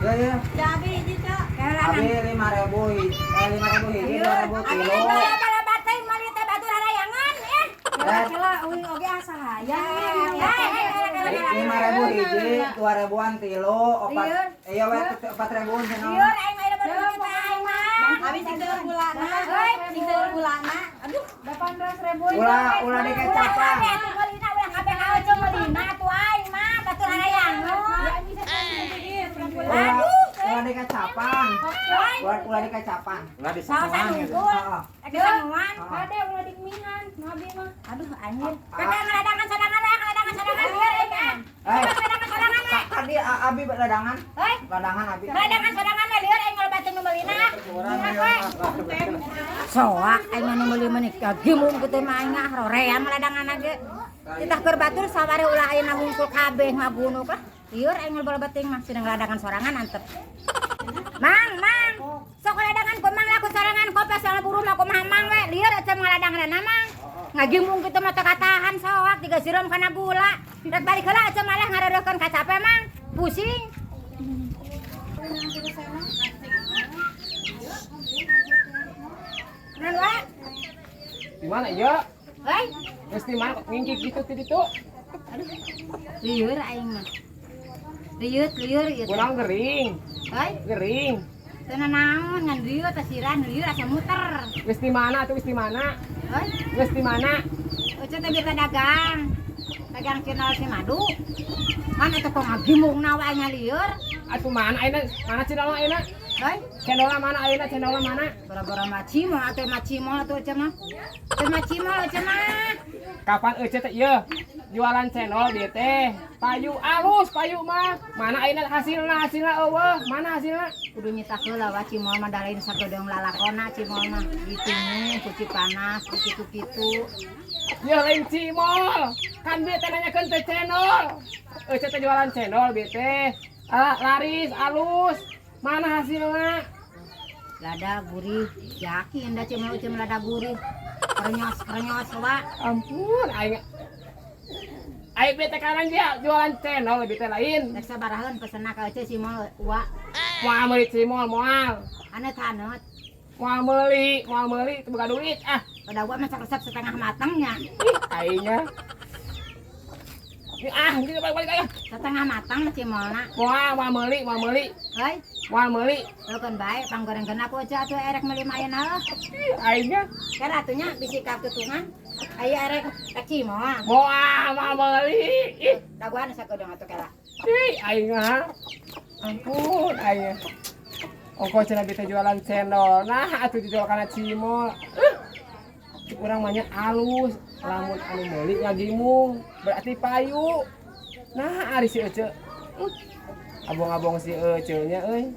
Ya ya. Abi hiji, Cok. Abi 5.000 hiji, 5.000 hiji, 2.000 kilo. Bala batay mali teh batu rarayangan ya. Kela uing oge asa hayang. 5.000 hiji, 2.000-an kilo, iya we 4.000 cenah. Lieur aing mah batu kita aing mah. Abi sing seueur gulana. Heuy, sing seueur gulana. Aduh, 18.000. Ulah di kecapang. atuh meulina ulah kabeh kaeuceung meulina atuh aing mah batu rarayangan. Ulah di kecapang. Ulah di kecapang. Ulah di Saos sakuan gitu. sanungkul. Ake sanuan. Ade ulah dikmingan, nabi mah. Aduh anjir. Kakek ngeladangan sodangan we, ngeladangan sodangan lieur aing mah. Ngeladangan sodangan we. Tadi Abi ladangan. Heuy, Ladangan Abi. ngeladangan sodangan we lieur aing ngolobateun nu meulina. Soak aing mah nu meuli menikah gimung kitu mah aing mah rorean ngeladangan ge. Kita keur batur saware ulah ayeuna hungkul kabeh ngabunuh kah. Lieur aing ngolobateun mah cenah ngeladangan sorangan antep. Mang, sok ngeladangan ku mang laku sorangan kopi soal buru mah kumaha mang we. Lieur atuh ngeladangan mang. Ngagimbung kitu mah teu katahan soak tiga siram kana gula. Rek balik heula atuh malah ngareureukkeun ka capek mang. Pusing. Nan we. Di mana ya? Hei, Geus di mana ngingkik gitu ti ditu? lieur aing mah. Lieur ieu. Kurang gering, Hei, gering. teu naon ngan lieur teh siran lieur asa muter. Geus di mana tuh geus di mana? Hei, Geus di mana? euceun teh bisa dagang. Dagang channel si madu. Kan eta kok ngagimung nawa nya lieur. Atuh mana ayeuna? Mana cenah ayeuna? Hei, Channel mana ayeuna? Channel mana? gara-gara macimol atuh macimol atuh cenah. Teu macimol cenah. Kapan euceun teh ieu? Jualan channel dieu teh. Payu alus, payu mah. Mana ayeuna hasilna eueuh? Mana hasilna? Kudu nyita heula wa cimol mah dalain sagodong lalakona cimol mah. Ditingu cuci panas kitu-kitu. Ya lain cimol. Kan bieu teh nanyakeun teh channel. Euceun teh jualan channel bieu teh. Laris alus. Mana hasilna? Lada gurih, yakin da cimol lada gurih. Krenyos wa. Ampun, aing bete kanan dia jualan channel lebih teh lain. Rek sabaraheun pesenna ka euceun cimol wa. Moal meuli cimol moal. Aneut-aneut. Moal meuli teu boga duit ah. Pada gua masak resep setengah matangnya. Aingnya. Ini balik aja. Setengah matang cimolna. Moal meuli. Hei, Moal meuli.eukeun bae panggoreng-goreng aku aja atuh erek meuli mayeuna heuh. Aingnya. Kan atunya bisi ka tutungan. Aya erek cimol. Moal meuli. Ih, Da gua anu sakodong atuh kela. aingnya. Ampun, aingnya. Ongko cenah bete jualan channel. Nah, atuh dijual kana cimol. Urang banyak alus, lamun anu meuli ngagimung, berarti payu. Nah, ari si Ece. Abong-abong si Ece nya euy.